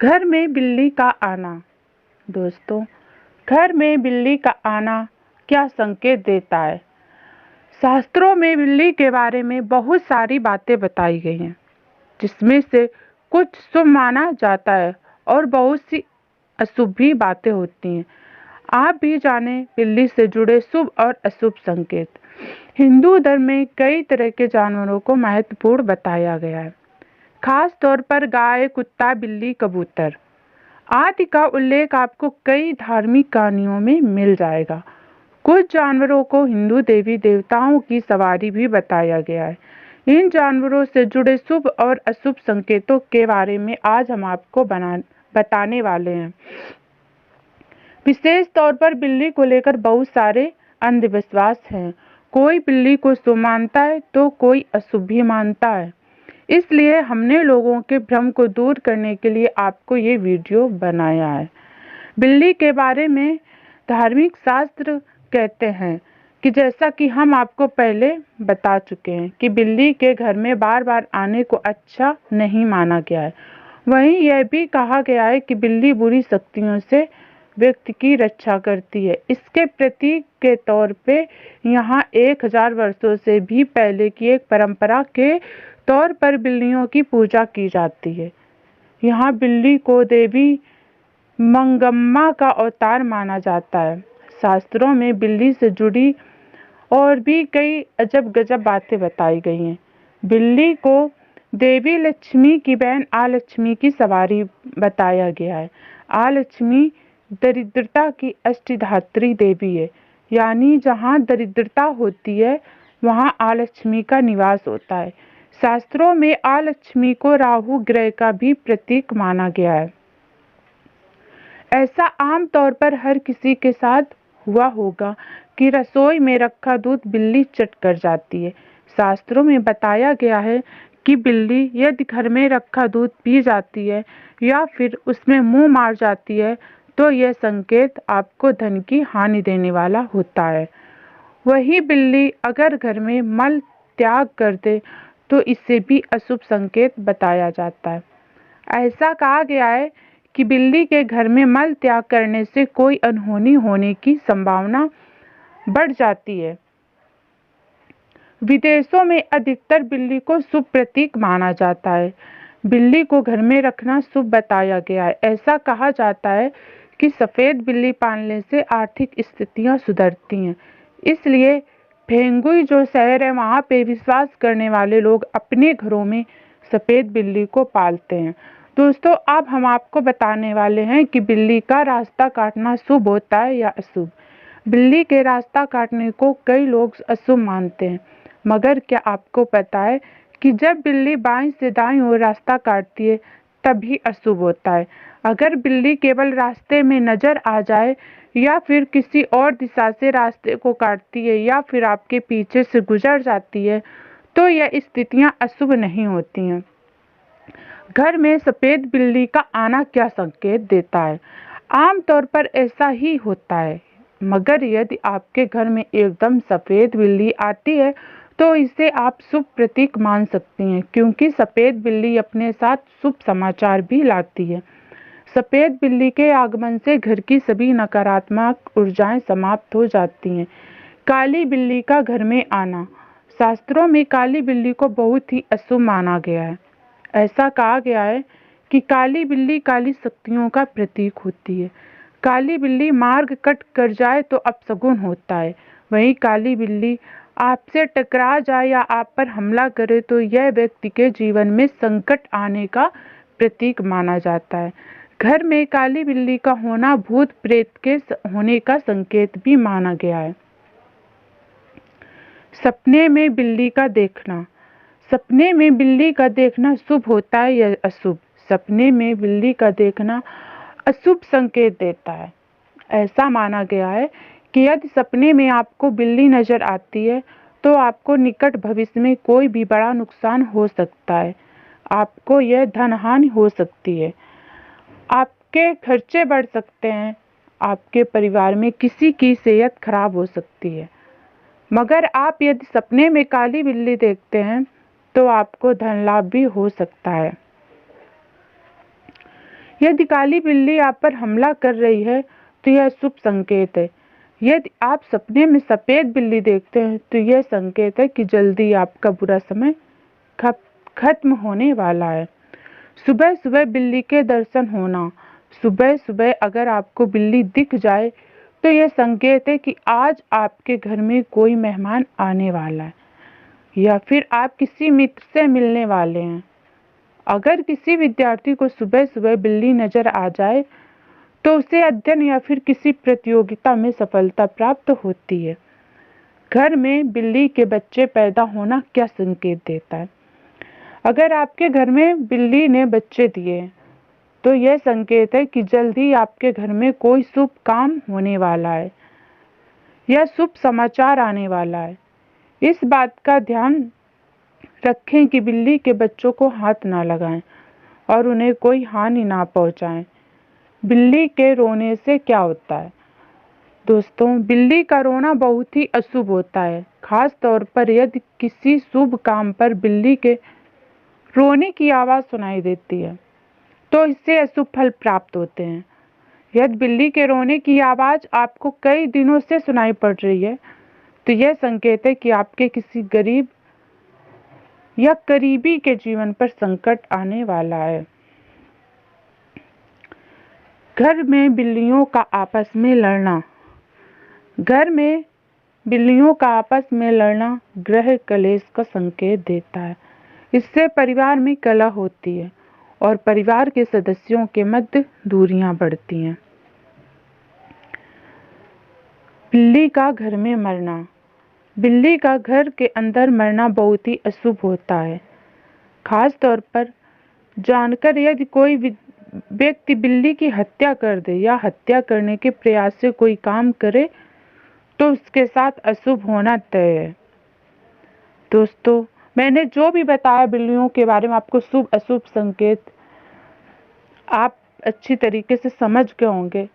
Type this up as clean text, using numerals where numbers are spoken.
घर में बिल्ली का आना। दोस्तों, घर में बिल्ली का आना क्या संकेत देता है? शास्त्रों में बिल्ली के बारे में बहुत सारी बातें बताई गई हैं, जिसमें से कुछ शुभ माना जाता है और बहुत सी अशुभ भी बातें होती हैं। आप भी जाने बिल्ली से जुड़े शुभ और अशुभ संकेत। हिंदू धर्म में कई तरह के जानवरों को महत्वपूर्ण बताया गया है, खास तौर पर गाय, कुत्ता, बिल्ली, कबूतर आदि का उल्लेख आपको कई धार्मिक कहानियों में मिल जाएगा। कुछ जानवरों को हिंदू देवी देवताओं की सवारी भी बताया गया है। इन जानवरों से जुड़े शुभ और अशुभ संकेतों के बारे में आज हम आपको बताने वाले हैं। विशेष तौर पर बिल्ली को लेकर बहुत सारे अंधविश्वास हैं। कोई बिल्ली को शुभ मानता है तो कोई अशुभ भी मानता है। इसलिए हमने लोगों के भ्रम को दूर करने के लिए आपको ये वीडियो बनाया है। बिल्ली के बारे में धार्मिक शास्त्र कहते हैं कि जैसा कि हम आपको पहले बता चुके हैं कि बिल्ली के घर में बार बार आने को अच्छा नहीं माना गया है। वहीं यह भी कहा गया है कि बिल्ली बुरी शक्तियों से व्यक्ति की रक्षा करती है। इसके प्रतीक के तौर पे यहाँ 1000 वर्षों से भी पहले की एक परंपरा के तौर पर बिल्लियों की पूजा की जाती है। यहाँ बिल्ली को देवी मंगम्मा का अवतार माना जाता है। शास्त्रों में बिल्ली से जुड़ी और भी कई अजब गजब बातें बताई गई हैं। बिल्ली को देवी लक्ष्मी की बहन आलक्ष्मी की सवारी बताया गया है। आलक्ष्मी दरिद्रता की अष्टधात्री देवी है, यानी जहाँ दरिद्रता होती है वहाँ आलक्ष्मी का निवास होता है। शास्त्रों में आलक्ष्मी को राहु ग्रह का भी प्रतीक माना गया है। ऐसा आम तौर पर हर किसी के साथ हुआ होगा कि रसोई में रखा दूध बिल्ली चट कर जाती है। शास्त्रों में बताया गया है कि बिल्ली यदि घर में रखा दूध पी जाती है या फिर उसमें मुंह मार जाती है तो यह संकेत आपको धन की हानि देने वाला होता है। वही बिल्ली अगर घर में मल त्याग कर दे तो इसे भी अशुभ संकेत बताया जाता है। ऐसा कहा गया है कि बिल्ली के घर में मल त्याग करने से कोई अनहोनी होने की संभावना बढ़ जाती है। विदेशों में अधिकतर बिल्ली को शुभ प्रतीक माना जाता है। बिल्ली को घर में रखना शुभ बताया गया है। ऐसा कहा जाता है कि सफ़ेद बिल्ली पालने से आर्थिक स्थितियां सुधरती हैं। इसलिए फेंगुई जो शहर है वहाँ पे विश्वास करने वाले लोग अपने घरों में सफ़ेद बिल्ली को पालते हैं। दोस्तों, अब हम आपको बताने वाले हैं कि बिल्ली का रास्ता काटना शुभ होता है या अशुभ। बिल्ली के रास्ता काटने को कई लोग अशुभ मानते हैं, मगर क्या आपको पता है कि जब बिल्ली बाईं से दाईं ओर रास्ता काटती है तभी अशुभ होता है। अगर बिल्ली केवल रास्ते में नजर आ जाए या फिर किसी और दिशा से रास्ते को काटती है या फिर आपके पीछे से गुजर जाती है तो यह स्थितियां अशुभ नहीं होती हैं। घर में सफ़ेद बिल्ली का आना क्या संकेत देता है? आम तौर पर ऐसा ही होता है, मगर यदि आपके घर में एकदम सफ़ेद बिल्ली आती है तो इसे आप शुभ प्रतीक मान सकती हैं, क्योंकि सफ़ेद बिल्ली अपने साथ शुभ समाचार भी लाती है। सफ़ेद बिल्ली के आगमन से घर की सभी नकारात्मक ऊर्जाएं समाप्त हो जाती हैं। काली बिल्ली का घर में आना। शास्त्रों में काली बिल्ली को बहुत ही अशुभ माना गया है। ऐसा कहा गया है कि काली बिल्ली काली शक्तियों का प्रतीक होती है। काली बिल्ली मार्ग कट कर जाए तो अपशगुन होता है। वहीं काली बिल्ली आपसे टकरा जाए या आप पर हमला करे तो यह व्यक्ति के जीवन में संकट आने का प्रतीक माना जाता है। घर में काली बिल्ली का होना भूत प्रेत के होने का संकेत भी माना गया है। सपने में बिल्ली का देखना। सपने में बिल्ली का देखना शुभ होता है या अशुभ? सपने में बिल्ली का देखना अशुभ संकेत देता है। ऐसा माना गया है कि यदि सपने में आपको बिल्ली नजर आती है तो आपको निकट भविष्य में कोई भी बड़ा नुकसान हो सकता है। आपको यह धन हानि हो सकती है, आपके खर्चे बढ़ सकते हैं, आपके परिवार में किसी की सेहत खराब हो सकती है। मगर आप यदि सपने में काली बिल्ली देखते हैं तो आपको धन लाभ भी हो सकता है। यदि काली बिल्ली आप पर हमला कर रही है तो यह शुभ संकेत है। यदि आप सपने में सफेद बिल्ली देखते हैं तो यह संकेत है कि जल्दी आपका बुरा समय खत्म होने वाला है। सुबह सुबह बिल्ली के दर्शन होना। सुबह सुबह अगर आपको बिल्ली दिख जाए तो यह संकेत है कि आज आपके घर में कोई मेहमान आने वाला है या फिर आप किसी मित्र से मिलने वाले हैं। अगर किसी विद्यार्थी को सुबह सुबह बिल्ली नजर आ जाए तो उसे अध्ययन या फिर किसी प्रतियोगिता में सफलता प्राप्त होती है। घर में बिल्ली के बच्चे पैदा होना क्या संकेत देता है? अगर आपके घर में बिल्ली ने बच्चे दिए तो यह संकेत है कि जल्द ही आपके घर में कोई शुभ काम होने वाला है या शुभ समाचार आने वाला है। इस बात का ध्यान रखें कि बिल्ली के बच्चों को हाथ ना लगाएं और उन्हें कोई हानि ना पहुंचाएं। बिल्ली के रोने से क्या होता है? दोस्तों, बिल्ली का रोना बहुत ही अशुभ होता है, खास तौर पर यदि किसी शुभ काम पर बिल्ली के रोने की आवाज़ सुनाई देती है तो इससे अशुभ फल प्राप्त होते हैं। यदि बिल्ली के रोने की आवाज़ आपको कई दिनों से सुनाई पड़ रही है तो यह संकेत है कि आपके किसी गरीब या करीबी के जीवन पर संकट आने वाला है। घर में बिल्लियों का आपस में लड़ना। घर में बिल्लियों का आपस में लड़ना गृह कलेश का संकेत देता है। इससे परिवार में कलह होती है और परिवार के सदस्यों के मध्य दूरियां बढ़ती हैं। बिल्ली का घर में मरना। बिल्ली का घर के अंदर मरना बहुत ही अशुभ होता है। खास तौर पर जानकर यदि कोई व्यक्ति बिल्ली की हत्या कर दे या हत्या करने के प्रयास से कोई काम करे तो उसके साथ अशुभ होना तय है। दोस्तों, मैंने जो भी बताया बिल्लियों के बारे में, आपको शुभ अशुभ संकेत आप अच्छी तरीके से समझ गए होंगे।